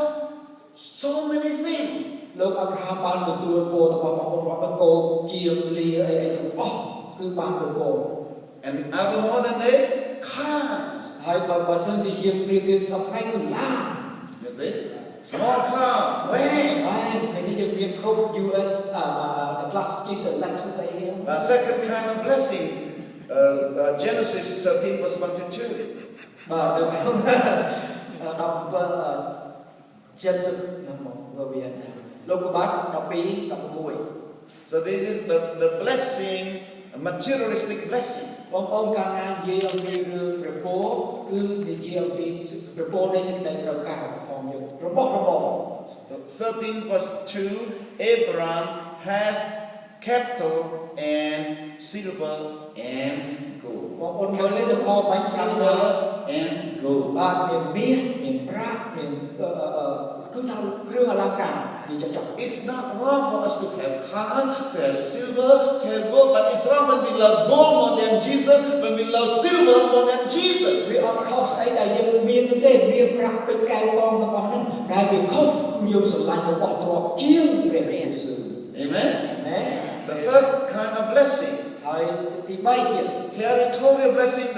so many things. លោកអាប់រ៉ាហាំបានទទួលពររបស់ព្រះអង្គរាប់គោជាលាអីទាំងអស់គឺបានប្រពរ And our modern day, cars. ហើយបើសិនជាយើងប្រៀបធៀបសពថ្ងៃគឺឡាន You see? Small cars, vans. ហើយពេលនេះយើងមានគ្រប់ US class Jesus Lexus អីហ្នឹង The second kind of blessing, Genesis 13 verse 1 to 2. បាទនៅក្នុង17 70ហ្នឹងមកវាលោកកបាត់12 16 So this is the blessing, a materialistic blessing. បងប្អូនកាលណានិយាយអំពីរឿងព្រះពរគឺនិយាយអំពីព្រះពរនៃសេចក្តីត្រូវការរបស់យើងរបស់របរ 13 verse 2, Abraham has cattle and silver and gold. បងប្អូនមើលលេខខបាញ់សាំ Silver and gold. បាទមានមាសមានប្រាក់មានគឺថាគ្រឿងអលង្ការនិយាយចុះ It's not wrong for us to have cars, to have silver, to have gold, but it's wrong when we love gold more than Jesus, when we love silver more than Jesus. វាអត់ខុសស្អីដែលយើងមានទេមានប្រាក់ពេញកែវកងរបស់ហ្នឹងដែលវាខុសគឺយើងស្រឡាញ់របស់ទ្រព្យជាងព្រះយេស៊ូវ Amen. ណា The third kind of blessing, ហើយទី3ទៀត territorial blessing,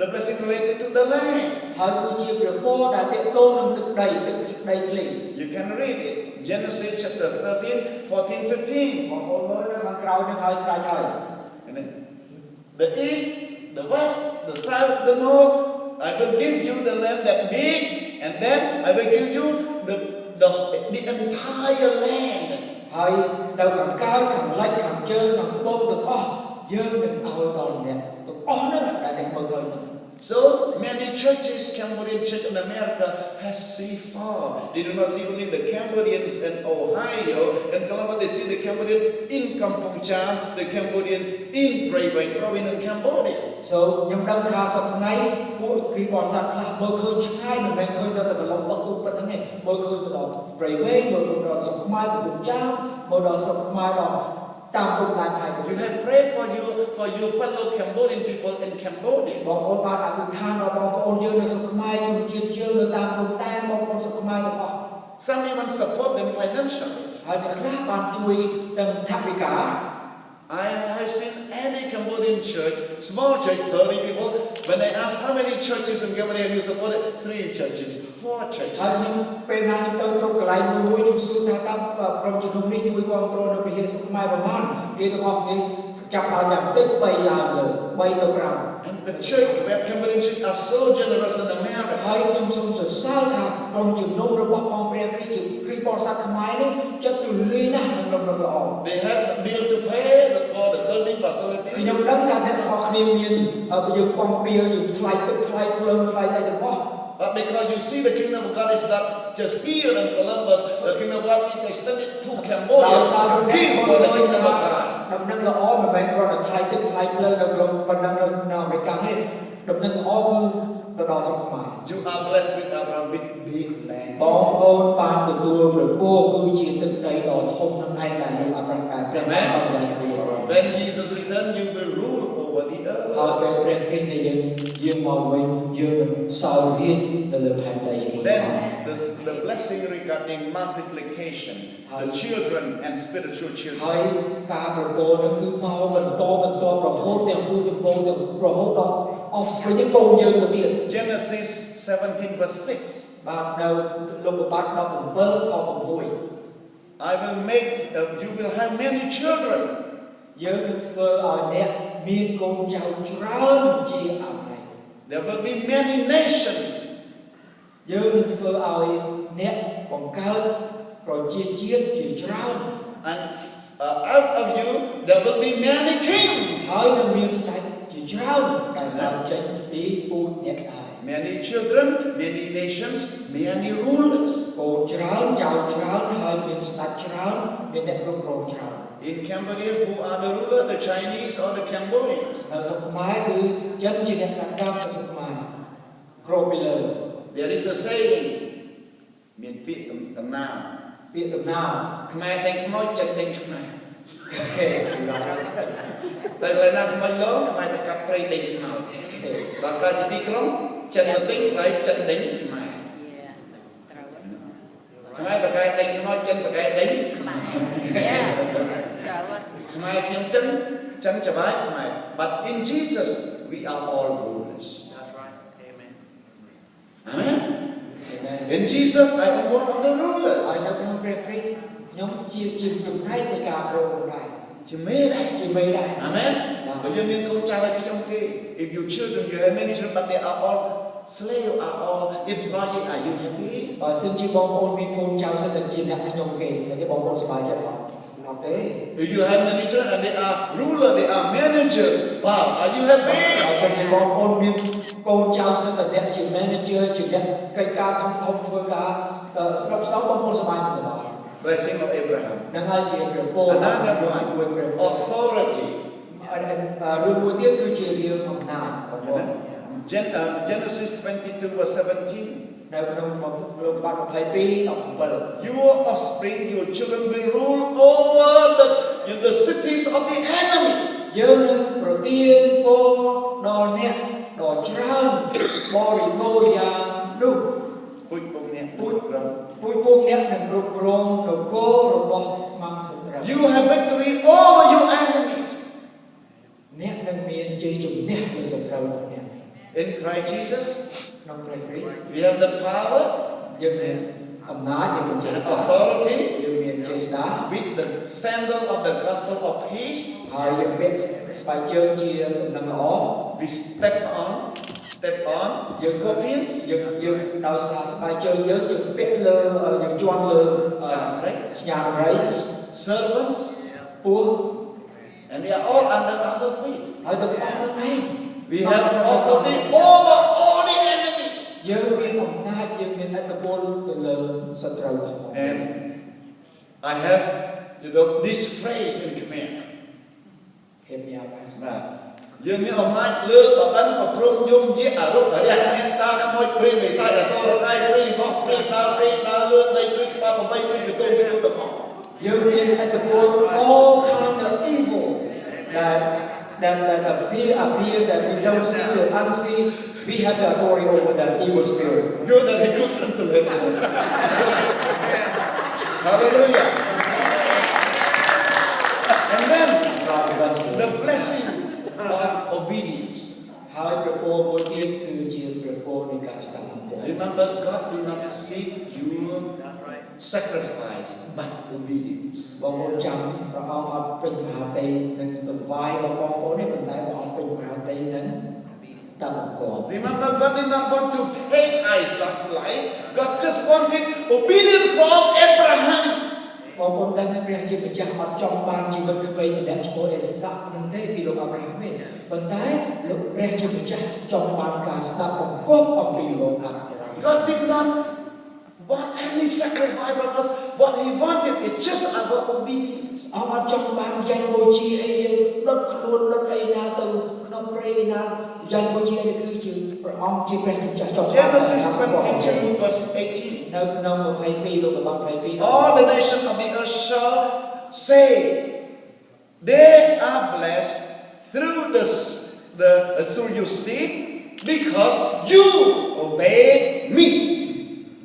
the blessing related to the land. ហើយគឺជាព្រះពរដែលទាក់ទងនឹងទឹកដីធ្លី You can read it. Genesis chapter 13, 14, 15. បងប្អូនមើលនៅខាងក្រោយនេះហើយស្រេចហើយ The east, the west, the south, the north, I will give you the land that big, and then I will give you the entire land. ហើយទៅខាងកើតខាងលិចខាងជើងខាងត្បូងទាំងអស់យើងនឹងឲ្យដល់អ្នកទាំងអស់ហ្នឹងដែលអ្នកមើលឃើញ So many churches, Cambodian church in America has see far. They do not see only the Cambodians in Ohio and Columbus. They see the Cambodian in Kampong Cham, the Cambodian in Prey province in Cambodia. So ខ្ញុំដឹងថាសប្តាហ៍ថ្ងៃពួកគ្រីស្ទបរិស័ទខ្លះមើលឃើញឆ្ងាយមិនមែនឃើញដល់តែកន្លងបោះទូប៉ុណ្្នឹងទេមើលឃើញទៅដល់ព្រៃវែងមើលទៅដល់ស្រុកខ្មែរកំពង់ចាមមើលដល់ស្រុកខ្មែរដល់តាមព្រំដែនថៃ You have prayed for your fellow Cambodian people in Cambodia. បងប្អូនបានអធិដ្ឋានដល់បងប្អូនយើងនៅស្រុកខ្មែរជនជាតិយើងនៅតាមព្រំដែនបងប្អូនស្រុកខ្មែរទាំងអស់ Some even support them financially. ហើយអ្នកខ្លះបានជួយទាំងថវិកា I have seen any Cambodian church, small church, 30 people. When I ask how many churches in Cambodia have you supported, 3 churches, 4 churches. ហើយខ្ញុំពេលណាខ្ញុំទៅគ្រប់កន្លែងមួយខ្ញុំសួរថាតើក្រុមជំនុំនេះជួយគ្រប់គ្រងនៅវិហារស្រុកខ្មែរប្រមាណគេទាំងអស់គ្នាចាប់ដល់យ៉ាងតិច3ឡើងលើ3ទៅ5 And the church, where Cambodian church are so generous in America. ហើយខ្ញុំសូមសរសើរថាក្រុមជំនុំរបស់អង្គព្រះគ្រីស្ទជាគ្រីស្ទបរិស័ទខ្មែរនេះចិត្តទូលាយណាស់ក្នុងដំណើរល្អ They have the bill to pay for the building facility. ខ្ញុំដឹងថាអ្នកទាំងអស់គ្នាមានយើងបងបៀលយើងថ្លៃទឹកថ្លៃភ្លើងថ្លៃស្អីទាំងអស់ But because you see the kingdom of God is not just here in Columbus, the kingdom of God is extended to Cambodia. Give for the kingdom of God. ដំណឹងល្អមិនមែនគ្រាន់តែថ្លៃទឹកថ្លៃភ្លើងនៅក្នុងប៉ុណ្ណឹងនៅអាមេរិកទេដំណឹងល្អគឺ ទៅដល់ស្រុកខ្មែរ You are blessed with Abraham with big land. បងប្អូនបានទទួលព្រះពរគឺជាទឹកដីដ៏ធំនឹងឯងដែលលោកអាប់រ៉ាហាំព្រះបានសន្យាគ្នា When Jesus returns, you will rule over the ហើយ earth. ពេលព្រះគ្រីស្ទដែលយើងមកវិញយើងនឹងសោយរាជ្យនៅលើផែនដីជាមួយព្រះ Then the blessing regarding multiplication, the children and spiritual ហើយ children. ការប្រពោនឹងគឺមកបន្តរហូតទាំងពួយទាំងពោទាំងរហូតដល់អស់ស្វែងកូនយើងទៅទៀត Genesis 17 verse 6. បាទនៅលោកុបាទ17ខ6 I will make, you will have many children. យើងនឹងធ្វើឲ្យអ្នកមានកូនចៅច្រើនជាអម្រែក There will be many nations. យើងនឹងធ្វើឲ្យអ្នកបង្កើតប្រជាជាតិជាច្រើន And out of you, there will be many kings. ហើយនឹងមានស្ដេចជាច្រើនដែលកើតចេញពីពូជអ្នកដែរ Many children, many nations, many rulers. កូនច្រើនចៅច្រើនហើយមានស្ដេចច្រើនមានអ្នកគ្រប់គ្រងច្រើន In Cambodia, who are the ruler? The Chinese or the Cambodians? នៅស្រុកខ្មែរគឺចិនជាអ្នកកាត់កាប់នៅស្រុកខ្មែរគ្រប់ពីលើ There is a saying. មានពាក្យតំណាង ពាក្យដំណើរ ខ្មែរដេញខ្មោចចិនដេញខ្មែរ អូខេ តែកន្លែងណាខ្មោចឡងខ្មែរទៅកាប់ព្រៃដេញខ្មោចដល់កើតជាទីក្រុងចិនទៅទិញខ្លែងចិនដេញខ្មែរខ្មែរបកែដេញខ្មោចចិនបកែដេញខ្មែរខ្មែរខ្ញុំចិនច្បាយខ្មែរ But in Jesus we are all rulers. Amen. In Jesus I am one of the ហើយ rulers. នៅក្នុងព្រះគ្រីស្ទខ្ញុំជាចំណែកនៃការគ្រប់គ្រងដែរ ជាមេដែរ ជាមេដែរ Amen. បើយើងមានកូនចៅឲ្យខ្ញុំគេ If you children you have many children but they are all slave are all employee are you happy? បើសិនជាបងប្អូនមានកូនចៅសិនតែជាអ្នកខ្ញុំគេតែបងប្អូនសប្បាយចិត្តអត់អត់ទេ If you have many children and they are ruler they are managers wow are you happy? បើសិនជាបងប្អូនមានកូនចៅសិនតែអ្នកជា manager ជាអ្នកកិច្ចការធំធ្វើការស្រុកស្ដៅបងប្អូនសប្បាយមិនសប្បាយ Blessing of Abraham. នឹងហើយជាព្រះពរ Another មួយ one ព្រះពរ authority. រឿងមួយទៀតគឺជារឿងអំណាចបងប្អូន Genesis 22 verse 17. នៅក្នុងលោកបាត់22:17 Your offspring, your children will rule over the cities of the enemy. យើងនឹងប្រទានពរដល់អ្នកដ៏ច្រើនបរិបូរណ៍យ៉ាងនោះ ពុជពងអ្នកពុជក្រុម ពួយពងអ្នកនឹងគ្រប់គ្រងនគររបស់ខ្មាំងសម្រាប់ You have victory over your enemies. អ្នកនឹងមានជ័យជំនះលើសត្រូវរបស់អ្នក In Christ Jesus, ក្នុងព្រះគ្រីស្ទ we have the power យើងមានអំណាចយើងមានជ័យ and ស្ដា authority យើងមានជ័យស្ដា with the sandal of the gospel of peace. ហើយយើងមានស្បែកជើងជាដំណឹងល្អ We step on scorpions. យើងដោយសារស្បែកជើងយើងពាក់លើយើងជាន់លើស្ញារៃ Serpents, ពស់ and they are all under our feet. ហើយទាំងអស់នឹងឯង We have authority over all the enemies. យើងមានអំណាចយើងមានឥទ្ធិពលទៅលើសត្រូវរបស់ And I have this phrase in Khmer. ភាពញ៉ាំដែរ Right. យើងមានអំណាចលើបបិនប្រព្រំយំយាអរុបអរិយមានតាខ្មោចព្រាយបិសាចអសរកាយព្រាយហោះព្រាយដើរលើដីព្រាយក្បាល8ព្រាយកន្ទោងខ្លួនទាំងអស់ យើងមានឥទ្ធិពល all kind of evil that appear that we don't see the unseen we have the authority over that evil spirit You're the good translator. Hallelujah. And then the blessing of obedience. ហើយព្រះពរមួយទៀតគឺជាព្រះពរនៃការស្ដាប់បង្គាប់ Remember, God will not seek your sacrifice, but obedience. បងប្អូនចាំព្រះអង្គអត់ពេញមហាទេនឹងទៅវាយរបស់បងប្អូនទេប៉ុន្តែព្រះអង្គពេញមហាទេនឹងស្ដាប់បង្គាប់ Remember, God did not want to take Isaac's life. God just wanted obedience from Abraham. បងប្អូនដឹងថាព្រះជាម្ចាស់អត់ចង់បានជីវិតក្មេងម្នាក់ឈ្មោះអេសាក់នឹងទេពីលោកអាប់រ៉ាហាំទេប៉ុន្តែលោកព្រះជាម្ចាស់ចង់បានការស្ដាប់បង្គាប់អំពីលោកអាប់រ៉ាហាំ God did not want any sacrifice from us. What He wanted is just our obedience. អត់ចង់បានចែកបូជាអីយើងដុតខ្លួនដុតអីណាទៅក្នុង ក្នុងព្រៃណាយ៉ាញ់បុជានេះគឺជាព្រះអង្គជាព្រះជាម្ចាស់ចុះ Genesis 22 verse 18. នៅក្នុង 22 លោករបស់22 All the nations of the earth shall say, they are blessed through through your seed, because you obeyed me.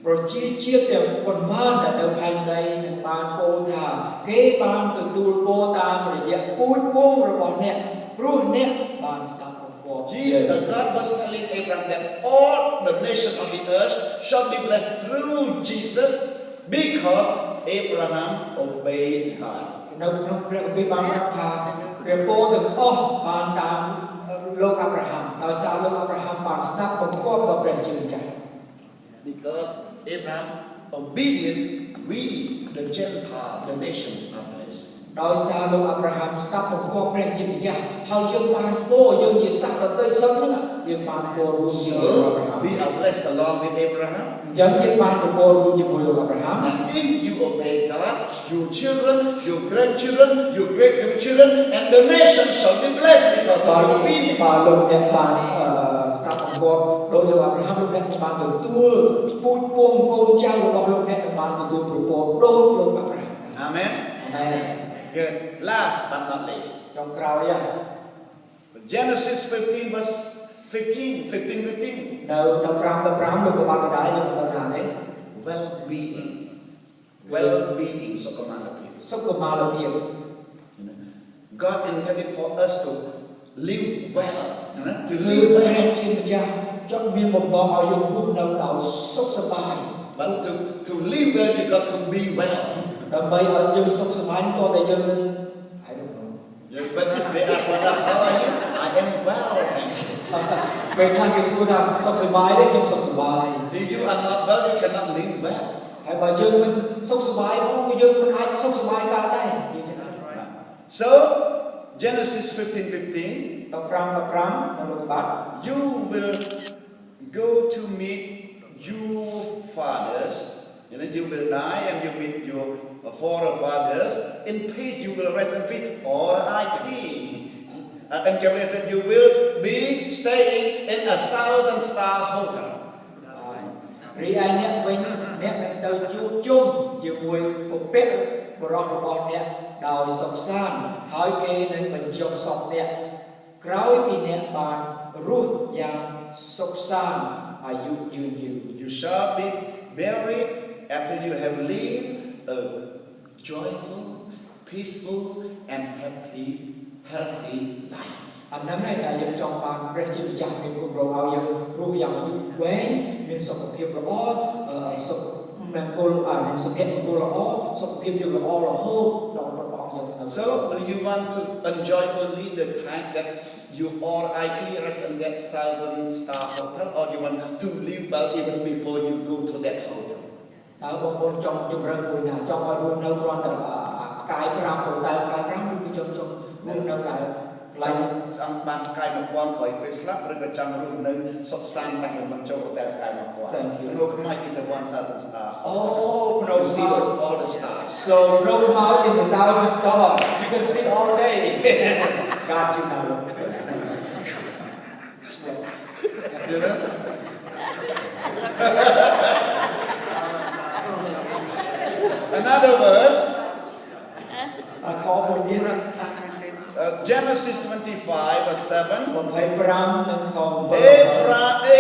ប្រជាជាតិទាំងប៉ុន្មានដែលនៅផែនដីនឹងបានពោលថាគេបានទទួលពរតាមរយៈពូជពងរបស់អ្នកព្រោះអ្នកបានស្ដាប់ព្រះពរ Jesus, God was telling Abraham that all the nations of the earth shall be blessed through Jesus, because Abraham obeyed God. នៅក្នុងព្រះគម្ពីរបានប្រាប់ថាព្រះពរទាំងអស់បានតាមលោកអាប់រ៉ាហាំដោយសារលោកអាប់រ៉ាហាំបានស្ដាប់បង្គាប់ដល់ព្រះជាម្ចាស់ Because Abraham obedient, we the Gentile, the nation are blessed. ដោយសារលោកអាប់រ៉ាហាំស្ដាប់បង្គាប់ព្រះជាម្ចាស់ហើយយើងបានពរយើងជាសាសដតីសឹងហ្នឹងយើងបានពររួមជាមួយលោកអាប់រ៉ាហាំ We are blessed along with Abraham. អញ្ចឹងយើងបានពររួមជាមួយលោកអាប់រ៉ាហាំ And if you obey God, your children, your grandchildren, your great-grandchildren, and the nation shall be blessed because of your obedience. បាទលោកអ្នកបានស្ដាប់បង្គាប់ដោយលោកអាប់រ៉ាហាំលោកអ្នកបានទទួលពូជពងកូនចៅរបស់លោកអ្នកបានទទួលប្រពរដោយលោកអាប់រ៉ាហាំ Amen. អាមែន Good. Last but not least, ចុងក្រោយ Genesis 15 verse 15. នៅ5:15លោកក៏បានបដាយើងបន្តណានេះ Well-being. Well-being. So command of you. សុខុមាលភាព God intended for us to live well. To គឺ live ព្រះ well. ជាម្ចាស់ចង់មានបំណងឲ្យយើងរស់នៅដោយសុខសប្បាយ But to live well, you got to be well. ដើម្បីឲ្យយើងសុខសប្បាយតើតែយើងនឹង I don't know But if they ask, how are you? I am well. ពេលខ្លះគេសួរថាសុខសប្បាយទេខ្ញុំសុខសប្បាយ If you are not well, you cannot live well. ហើយបើយើងមិនសុខសប្បាយផងក៏យើងមិនអាចសុខសប្បាយកើតដែរ So, Genesis 15:15, 15នៅលោកបាត់ you will go to meet your fathers. You will die and you meet your forefathers. In peace you will rest in peace. R.I.P. And Gabriel said you will be staying in a 1,000-star hotel. រីឯអ្នកវិញអ្នកនឹងទៅជួបជុំជាមួយពុព្វបុរសរបស់អ្នកដោយសុខសាន្តហើយគេនឹងបញ្ចុះសពអ្នកក្រោយពីអ្នកបានរស់យ៉ាងសុខសាន្តអាយុយឺនយូរ You shall be buried after you have lived a joyful, peaceful, and healthy life. អាហ្នឹងឯងដែលយើងចង់បានព្រះជាម្ចាស់មានគម្រោងឲ្យយើងរស់យ៉ាងយូរវែងមានសុខភាពល្អសុខមង្គលមានសុភមង្គលល្អសុខភាពយើងល្អរហូតដល់ព្រះអង្គយើងទៅ So, do you want to enjoy only the time that you RIP rest in that 1,000-star hotel, or you want to live well even before you go to that hotel? តើបងប្អូនចង់ជំរឿនមួយណាចង់ឲ្យរស់នៅគ្រាន់តែផ្កាយ5អូតែផ្កាយ5ឬគឺចង់រស់នៅដែរចង់បានកាយ1000ក្រោយពេលស្លាប់ឬក៏ចង់រស់នៅសុខសាន្តតែមិនចូលតែកាយ1000 No Khmer is a 1,000 star. Oh, You see all the stars. So no Khmer is 1,000 stars. You can see all day. Got you now. You know? Another verse, Có một điết Genesis 25 verse 7. 25 និងខ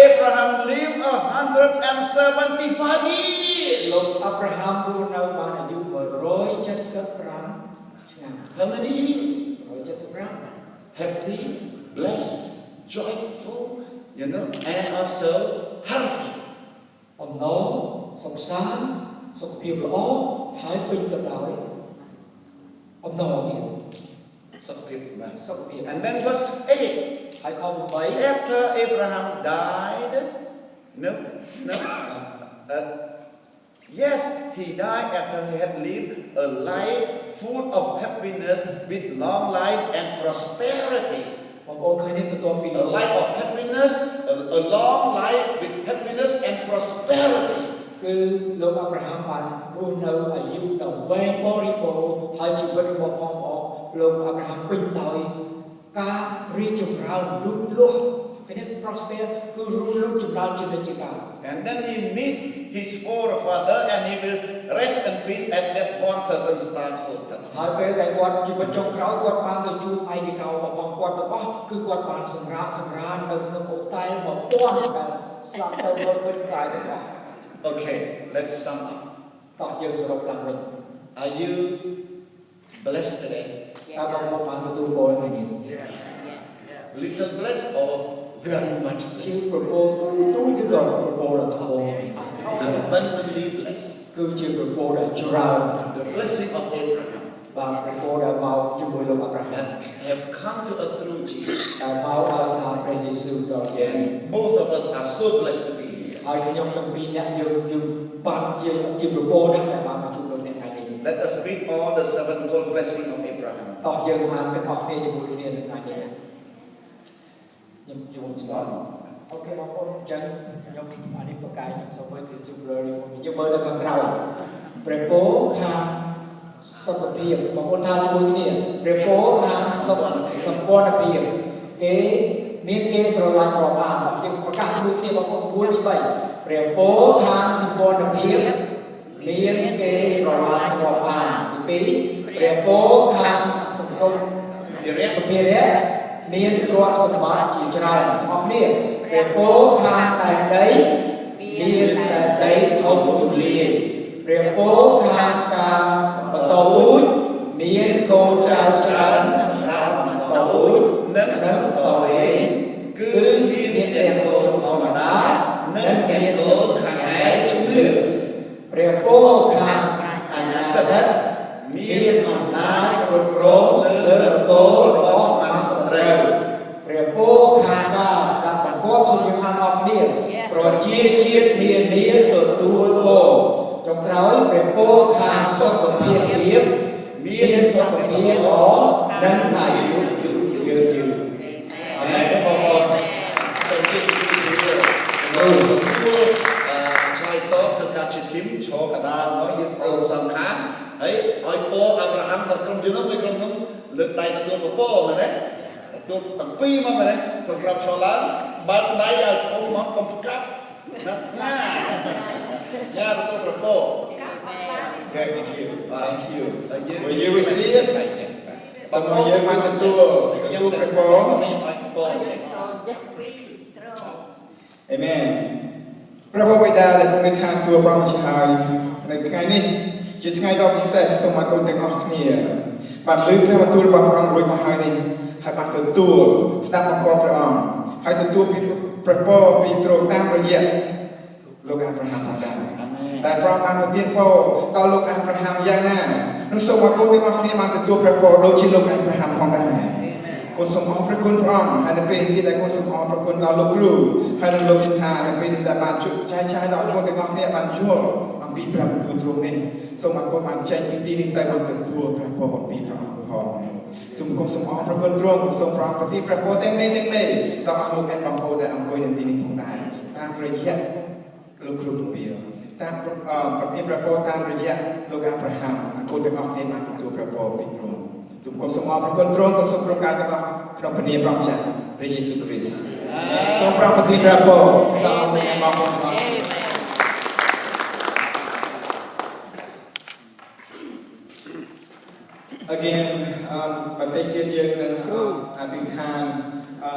Abraham lived 175 years. លោកអាប់រ៉ាហាំរស់នៅបានអាយុ175ឆ្នាំ How many years? 175 Happy, blessed, joyful, and also healthy. អំណរសុខសាន្តសុខភាពល្អហើយពេញទៅដោយអំណរទៀត សុខភាព And then verse 8. ហើយខ8 After Abraham died, yes, he died after he had lived a life full of happiness with long life and prosperity. បងប្អូនឃើញនេះបន្ទាប់ពី A life of happiness, a long life with happiness and prosperity. គឺលោកអាប់រ៉ាហាំបានរស់នៅអាយុដ៏វែងបរិបូរណ៍ហើយជីវិតរបស់ផងលោកអាប់រ៉ាហាំពេញដោយ ការរីកចម្រើនលូតលាស់គេនេះ prosper គឺលូតចម្រើនជានិច្ចកាល And then he meet his forefather and he will rest in peace at that one certain star hotel. ហើយពេលដែលគាត់ជីវិតចុងក្រោយគាត់បានទៅជួបឯកកោរបស់គាត់ទាំងអស់គឺគាត់បានសម្រាននៅក្នុងអូតែល1000ដែលស្លាប់ទៅមើលឃើញកាយទាំងអស់ Okay, let's sum up. តោះយើងសរុបឡើងវិញ Are you blessed today? តើបងប្អូនបានទទួលពរថ្ងៃនេះ Little blessed or very much ជា blessed? ប្រពោទូចឬក៏ប្រពោដ៏ធំ Abundantly blessed. គឺជាប្រពោដែលច្រើន The blessing of Abraham បាទប្រពោដែលមកជាមួយលោកអាប់រ៉ាហាំ that have come to us through Jesus. ដែលមកដោយសារព្រះយេស៊ូវដល់យើង And both of us are so blessed to be here. ហើយខ្ញុំទាំងពីរអ្នកយើងបានជាប្រពោដែលបានមកជួបលោកអ្នកថ្ងៃនេះ Let us read all the sevenfold blessing of Abraham. តោះយើងបានទាំងអស់គ្នាជាមួយគ្នានៅថ្ងៃនេះខ្ញុំយល់ស្ដាប់អូខេបងប្អូនអញ្ចឹងខ្ញុំអានេះប្រកាសខ្ញុំសូមមើលទៅជម្រើសយើងមើលទៅខាងក្រៅព្រះពោខាងសុខភាពបងប្អូនថាជាមួយគ្នាព្រះពោខាងសុខសម្ព័ន្ធភាពគេមានគេស្រឡាញ់រាប់អានយើងប្រកាសជាមួយគ្នាបងប្អូន1 2 3ព្រះពោខាងសម្ព័ន្ធភាពមានគេស្រឡាញ់រាប់អានទី2ព្រះពោខាងសង្គមសុភារៈមានទ្រព្យសម្បត្តិជាច្រើនទាំងអស់គ្នាព្រះពោខាងតែដីមានតែដីធំទូលាយព្រះពោខាងការបន្តពូជមានកូនចៅច្រើនសម្រាប់បន្តពូជនិងបន្តវេនគឺមានទាំងកូនធម្មតានិងទាំងកូនខាងឯជំនឿព្រះពោខាងអនាសិទ្ធិមានអំណាចគ្រប់គ្រងលើនគររបស់មហាស្ត្រីព្រះពោខាងការស្ដាប់បង្គាប់សូមយើងអានអស់គ្នាប្រជាជាតិនានាទទួលពរចុងក្រោយព្រះពោខាងសុខភាពមានសុខភាពល្អនិងអាយុយឺនអាមែនបងប្អូន So just to be clear,ឆ្លើយតបទៅការជាធីមឈរកដាលមកយើងទៅសង្ខារហើយឲ្យពរអាប់រ៉ាហាំដល់ក្រុមជំនុំមួយក្រុមនោះលើកដៃទទួលពរមែនទេទទួលទាំងពីរមកមែនទេសម្រាប់ឈរឡើងបើកដៃឲ្យធំមកកុំកាប់ណាយ៉ាទទួលពរ Okay, thank you. Thank you. Will you receive it? សូមឲ្យយើងបានទទួលព្រះពរ នេះឲ្យពរ Amen ព្រះបិតាដែលគង់នៅឋានសួគ៌ព្រះជាហើយនៅថ្ងៃនេះជាថ្ងៃដ៏ពិសេសសូមឲ្យកូនទាំងអស់គ្នាបានលើព្រះបន្ទូលរបស់ព្រះអង្គរួចមកហើយនេះហើយបានទទួលស្ដាប់បង្គាប់ព្រះអង្គហើយទទួលពីព្រះពរពីទ្រង់តាមរយៈលោកអាប់រ៉ាហាំផងដែរតែព្រះអង្គបានប្រទានពរដល់លោកអាប់រ៉ាហាំយ៉ាងណានោះសូមឲ្យកូនទាំងអស់គ្នាបានទទួលព្រះពរដូចជាលោកអាប់រ៉ាហាំផងដែរគូសូមអរព្រគុណព្រះអង្គហើយនៅពេលនេះដែលគូសូមអរព្រគុណដល់លោកគ្រូហើយនិងលោកសិដ្ឋានៅពេលនេះដែលបានជួយចែកចាយដល់កូនទាំងអស់គ្នាបានយល់អំពីព្រះបន្ទូលទ្រង់នេះសូមឲ្យកូនបានចេញពីទីនេះទៅបានទទួលព្រះពរពីព្រះអង្គផងទូមគុំសូមអរព្រគុណទ្រង់សូមព្រះអង្គប្រទានព្រះពរទាំងមេដល់អស់លោកអ្នកបងប្អូនដែលអង្គុយនៅទីនេះផងដែរតាមរយៈលោកគ្រូពពាតាមប្រទានព្រះពរតាមរយៈលោកអាប់រ៉ាហាំកូនទាំងអស់គ្នាបានទទួលព្រះពរពីទ្រង់ទូមគុំសូមអរព្រគុណទ្រង់ក៏សូមប្រកាសទាំងអស់ក្នុងព្រះនាមព្រះម្ចាស់ព្រះយេស៊ូវគ្រីស្ទសូមប្រទានព្រះពរដល់អស់អ្នកបងប្អូនទាំងអស់ Again បន្តិចទៀតយើងនឹងអធិដ្ឋាន